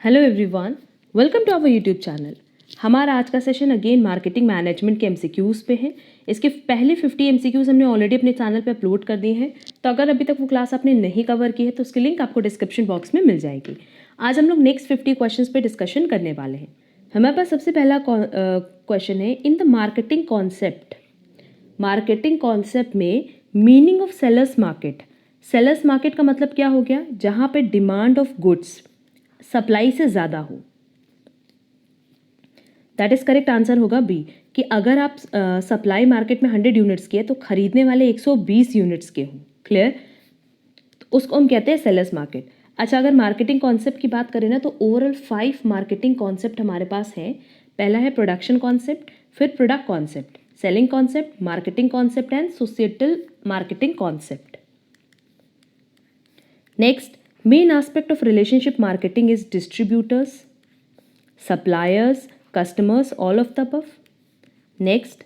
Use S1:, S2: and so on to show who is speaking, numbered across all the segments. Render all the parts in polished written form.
S1: Hello everyone, welcome to our YouTube channel. हमारा आज का सेशन अगेन मार्केटिंग मैनेजमेंट के एमसीक्यूज़ पे है। इसके पहले 50 एमसीक्यूज़ हमने ऑलरेडी अपने चैनल पे अपलोड कर दिए हैं, तो अगर अभी तक वो क्लास आपने नहीं कवर की है तो उसकी लिंक आपको डिस्क्रिप्शन बॉक्स में मिल जाएगी। आज हम लोग नेक्स्ट 50 क्वेश्चंस पे डिस्कशन करने वाले हैं। हमारे पास सबसे पहला क्वेश्चन है, इन द मार्केटिंग कॉन्सेप्ट में meaning of sellers market. Sellers market का मतलब क्या हो गया? जहाँ पे डिमांड ऑफ गुड्स सप्लाई से ज़्यादा हो। दैट इज करेक्ट आंसर होगा बी, कि अगर आप सप्लाई मार्केट में 100 यूनिट्स के हैं तो खरीदने वाले 120 यूनिट्स के हों। क्लियर? तो उसको हम कहते हैं सेलर्स मार्केट। अच्छा, अगर मार्केटिंग कॉन्सेप्ट की बात करें ना तो ओवरऑल 5 मार्केटिंग कॉन्सेप्ट हमारे पास हैं। पहला है प्रोडक्शन कॉन्सेप्ट, फिर product concept, selling concept, marketing concept and societal marketing concept. Next, main aspect of relationship marketing is distributors, suppliers, customers, all of the above. Next,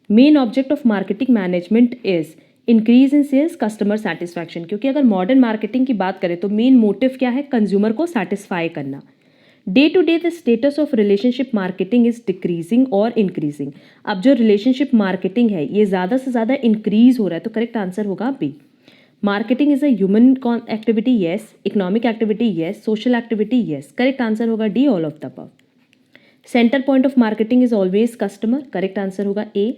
S1: main object of marketing management is increase in sales, customer satisfaction. क्योंकि अगर modern marketing की बात करें तो main motive क्या है? Consumer को satisfy करना। Day to day the status of relationship marketing is decreasing और इंक्रीजिंग। अब जो रिलेशनशिप मार्केटिंग है ये ज़्यादा से ज़्यादा इंक्रीज हो रहा है, तो करेक्ट आंसर होगा B. Marketing is a human activity, yes. Economic activity, yes. Social activity, yes. Correct answer होगा D, all of the above. Center point of marketing is always customer. Correct answer होगा A.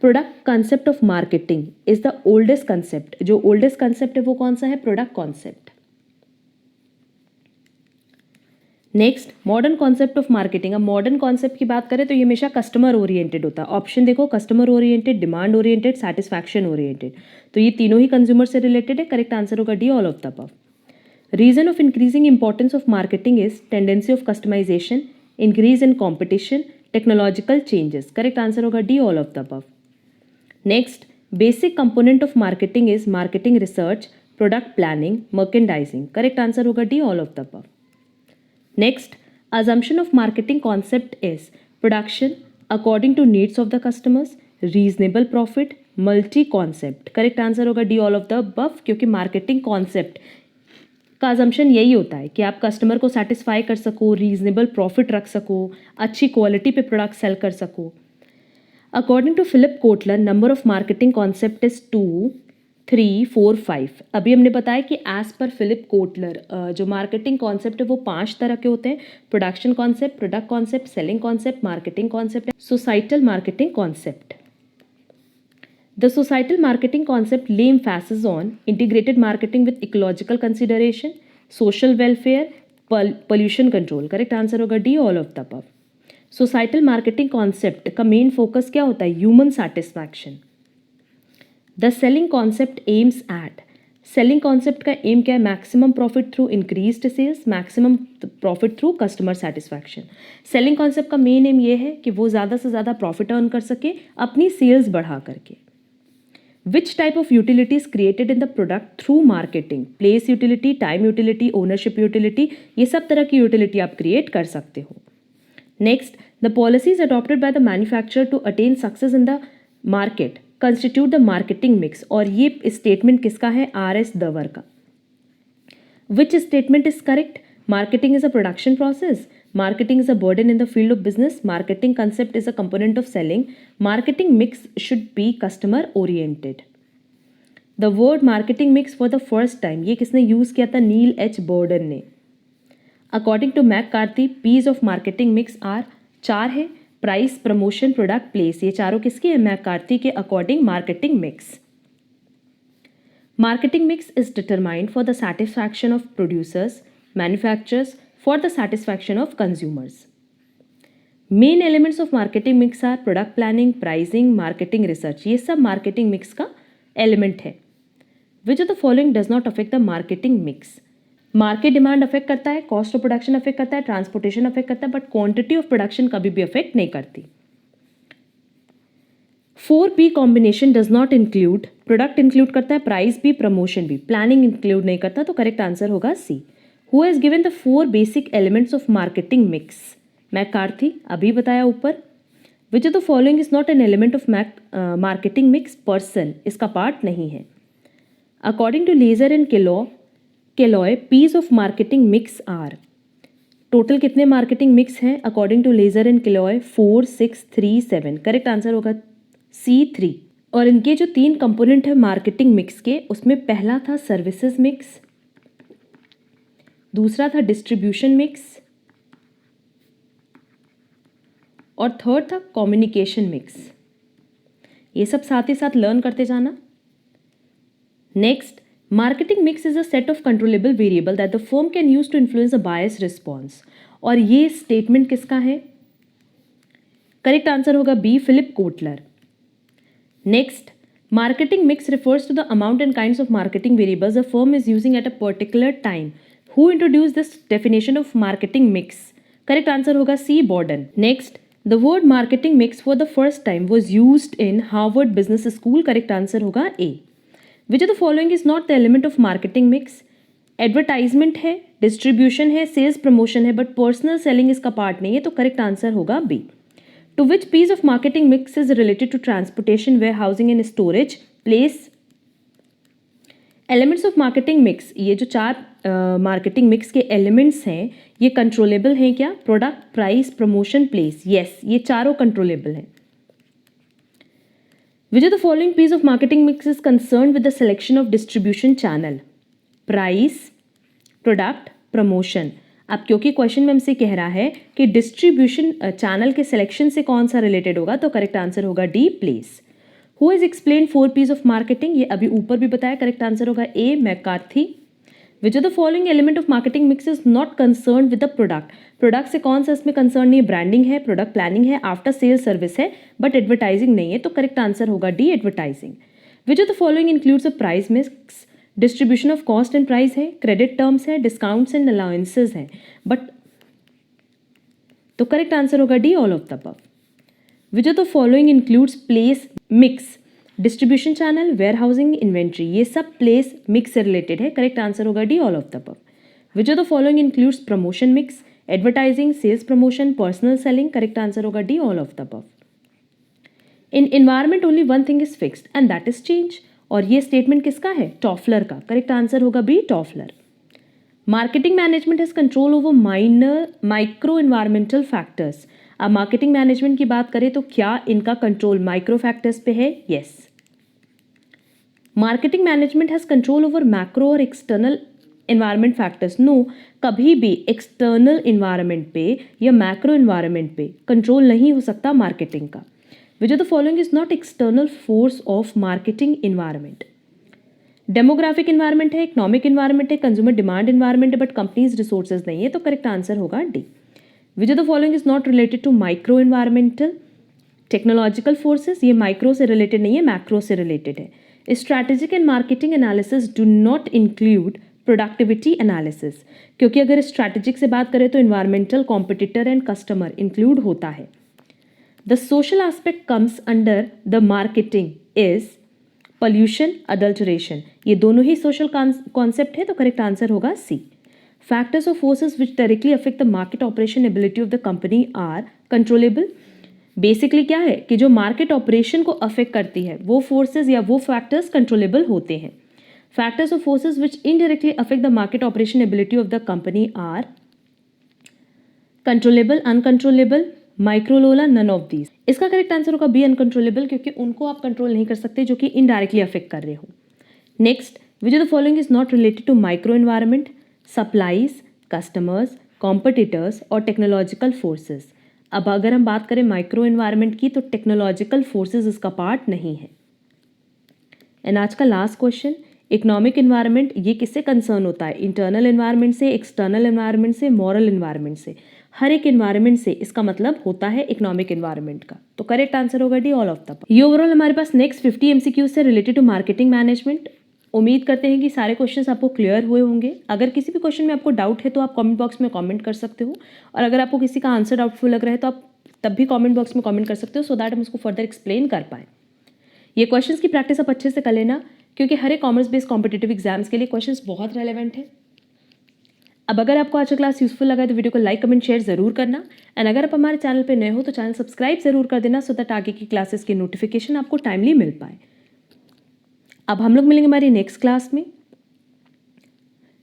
S1: Product concept of marketing is the oldest concept. जो oldest concept है वो कौन सा है? Product concept. Next, modern concept of marketing. अब modern concept की बात करें तो ये हमेशा कस्टमर ओरिएंटेड होता है। ऑप्शन देखो, customer oriented, demand oriented, satisfaction oriented. तो ये तीनों ही कंज्यूमर से रिलेटेड है। करेक्ट आंसर होगा D, all of the above. Reason of increasing importance of marketing is tendency of customization, increase in competition, technological changes. Correct answer होगा D, all of the above. Next, basic component of marketing is marketing research, product planning, merchandising. Correct answer होगा D, all of the above. Next, assumption of marketing concept is production according to needs of the customers, reasonable profit, multi concept. Correct answer होगा D, all of the above, क्योंकि marketing concept का assumption यही होता है कि आप customer को satisfy कर सको, रीजनेबल प्रॉफिट रख सको, अच्छी क्वालिटी पे प्रोडक्ट सेल कर सको। According to Philip Kotler, number of marketing concept is 2, 3, 4, 5। अभी हमने बताया कि एज पर फिलिप कोटलर जो मार्केटिंग कॉन्सेप्ट है वो 5 तरह के होते हैं। Production concept, product concept, selling concept, marketing concept, societal marketing concept. The societal marketing concept lay emphasis on integrated marketing with ecological consideration, social welfare, pollution control. Correct answer होगा D, all of the above. Societal marketing concept का main focus क्या होता है? Human satisfaction. The selling concept aims at, selling concept का aim क्या है? Maximum profit through increased sales, maximum profit through customer satisfaction. Selling concept का main aim ये है कि वो ज़्यादा से ज़्यादा प्रॉफिट अर्न कर सके अपनी सेल्स बढ़ा करके। Which type of utilities created in the product through marketing? Place utility, time utility, ownership utility, ये सब तरह की यूटिलिटी आप क्रिएट कर सकते हो। Next, the policies adopted by the manufacturer to attain success in the market constitute the marketing mix. और ये स्टेटमेंट किसका है? आर.एस. दवर का। Which statement is correct? Marketing is a production process, marketing is a burden in the field of business, marketing concept is a component of selling, marketing mix should be customer oriented. The word marketing mix for the first time ये किसने use किया था? Neil H Borden ने। According to McCarthy, P's of marketing mix are 4 है। Price, promotion, product, place, ये चारों किसके हैं? मैककार्थी के according marketing mix. Marketing mix is determined for the satisfaction of producers, manufacturers, for the satisfaction of consumers. Main elements of marketing mix are product planning, pricing, marketing research. ये सब मार्केटिंग मिक्स का एलिमेंट है। Which of the following does not affect the marketing mix? Market demand affect करता है, cost of production affect करता है, ट्रांसपोर्टेशन अफेक्ट करता है, बट क्वांटिटी ऑफ प्रोडक्शन कभी भी अफेक्ट नहीं करती। 4P combination does not include, product include करता है, प्राइस भी, प्रमोशन भी, प्लानिंग इंक्लूड नहीं करता, तो करेक्ट आंसर होगा C. Who has given the 4 basic elements of marketing mix? McCarthy, अभी बताया ऊपर। Which of the following is not an element of marketing mix? Person इसका पार्ट नहीं है। According to Lazer and Kelley, Ps of marketing mix are total कितने marketing mix हैं according to Lazer and Kelley? 4, 6, 3, 7। Correct answer होगा C3। और इनके जो 3 component है मार्केटिंग मिक्स के, उसमें पहला था सर्विसेज मिक्स, दूसरा था डिस्ट्रीब्यूशन मिक्स और थर्ड था कम्युनिकेशन मिक्स। ये सब साथ ही साथ लर्न करते जाना। Next, marketing mix is a set of controllable variable that the firm can use to influence a buyer's response. और ये स्टेटमेंट किसका है? करेक्ट आंसर होगा B, Philip Kotler. Next, marketing mix refers to the amount and kinds of marketing variables a firm is using at a particular time. Who introduced this definition of marketing mix? Correct answer होगा C, Borden. Next, the word marketing mix for the first time was used in Harvard Business School. Correct answer होगा A. Which of the following is not the element of marketing mix? Advertisement है, distribution है, sales promotion है, but personal selling इसका part नहीं है, तो correct answer होगा B. To which piece of marketing mix is related to transportation, warehousing and storage? Place. Elements of marketing mix, ये जो 4 मार्केटिंग मिक्स के एलिमेंट्स हैं ये कंट्रोलेबल हैं क्या? Product, price, promotion, place. Yes, ये चारों कंट्रोलेबल हैं। Which of the following piece of marketing mix is concerned with the selection of distribution channel? Price, product, promotion. अब क्योंकि क्वेश्चन में हमसे कह रहा है कि डिस्ट्रीब्यूशन चैनल के सिलेक्शन से कौन सा रिलेटेड होगा, तो करेक्ट आंसर होगा D, place. Who is explain 4 Ps of marketing? ये अभी ऊपर भी बताया, करेक्ट आंसर होगा A, McCarthy. Which of the following element of marketing mix is not concern with the product? Product से कौन सा इसमें कंसर्न नहीं है? ब्रांडिंग है, प्रोडक्ट प्लानिंग है, आफ्टर सेल सर्विस है, बट एडवर्टाइजिंग नहीं है, तो करेक्ट आंसर होगा D, advertising. Which of the following includes a price mix? Distribution of cost and price है, क्रेडिट टर्म्स है, डिस्काउंट्स एंड अलाउंसेस है, बट तो करेक्ट आंसर होगा D, all of the above. Which of the following includes place mix? Distribution channel, warehousing, inventory, ये सब place mix से related है, correct answer होगा D, all of the above. Which of the following includes promotion mix? Advertising, sales promotion, personal selling, correct answer होगा D, all of the above. In environment only one thing is fixed and that is change. और ये statement किसका है? Toffler का, correct answer होगा B, Toffler. Marketing management has control over micro environmental factors. अब marketing management की बात करें तो क्या इनका कंट्रोल माइक्रो फैक्टर्स पे है? Yes. Marketing management has control over macro और एक्सटर्नल एनवायरमेंट फैक्टर्स? नो, कभी भी एक्सटर्नल एनवायरमेंट पे या मैक्रो एनवायरमेंट पे कंट्रोल नहीं हो सकता मार्केटिंग का। Which of the following is not external force of marketing environment? Demographic environment है, इकोनॉमिक इन्वायरमेंट है, कंज्यूमर डिमांड इन्वायरमेंट है, बट कंपनीज रिसोर्सेज नहीं है, तो करेक्ट आंसर होगा D. Which of the following is not related to micro environmental? Technological forces, ये micro से related नहीं है, मैक्रो से रिलेटेड है। Strategic and marketing analysis do not include productivity analysis, क्योंकि अगर स्ट्रैटेजिक से बात करें तो environmental, competitor and customer include होता है। The social aspect comes under the marketing is pollution, adulteration. ये दोनों ही social concept है, तो correct answer होगा C. Factors or forces which directly affect the market operation ability of the company are controllable. Basically क्या है कि जो market operation को अफेक्ट करती है वो फोर्सेज या वो फैक्टर्स कंट्रोलेबल होते हैं। फैक्टर्स और forces which indirectly affect the market operation ability of the company are controllable, uncontrollable, माइक्रोलोला, नन ऑफ दीज। इसका करेक्ट आंसर होगा बी, अनकंट्रोलेबल, क्योंकि उनको आप कंट्रोल नहीं कर सकते जो कि इनडायरेक्टली अफेक्ट कर रहे हो। Next, which of the following is not related to micro environment? Suppliers, customers, competitors और टेक्नोलॉजिकल फोर्सेज। अब अगर हम बात करें माइक्रो एनवायरमेंट की तो टेक्नोलॉजिकल फोर्सेज इसका पार्ट नहीं है। एंड आज का लास्ट क्वेश्चन, इकोनॉमिक एनवायरमेंट ये किससे कंसर्न होता है? इंटरनल एनवायरमेंट से, एक्सटर्नल एनवायरमेंट से, मॉरल एनवायरमेंट से, हर एक एनवायरमेंट से इसका मतलब होता है इकोनॉमिक एनवायरमेंट का, तो करेक्ट आंसर होगा D, all of the above. ये ओवरऑल हमारे पास नेक्स्ट 50 एमसीक्यूज से रिलेटेड टू मार्केटिंग मैनेजमेंट। उम्मीद करते हैं कि सारे क्वेश्चंस आपको क्लियर हुए होंगे। अगर किसी भी क्वेश्चन में आपको डाउट है तो आप कमेंट बॉक्स में कमेंट कर सकते हो, और अगर आपको किसी का आंसर डाउटफुल लग रहा है तो आप तब भी कमेंट बॉक्स में कमेंट कर सकते हो, सो दैट हम उसको फर्दर एक्सप्लेन कर पाएँ। ये क्वेश्चंस की प्रैक्टिस आप अच्छे से कर लेना, क्योंकि हर एक कॉमर्स बेस्ड कॉम्पिटिटिव एग्जाम्स के लिए क्वेश्चंस बहुत रेलेवेंट है। अब अगर आपको आज का क्लास यूजफुल लगा है तो वीडियो को लाइक, कमेंट, शेयर जरूर करना। एंड अगर आप हमारे चैनल पे नए हो तो चैनल सब्सक्राइब जरूर कर देना, सो दैट आगे की क्लासेस की नोटिफिकेशन आपको टाइमली मिल पाए। अब हम लोग मिलेंगे हमारी नेक्स्ट क्लास में,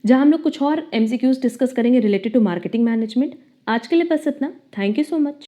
S1: जहां हम लोग कुछ और एमसीक्यूज डिस्कस करेंगे रिलेटेड टू मार्केटिंग मैनेजमेंट। आज के लिए बस इतना। Thank you so much.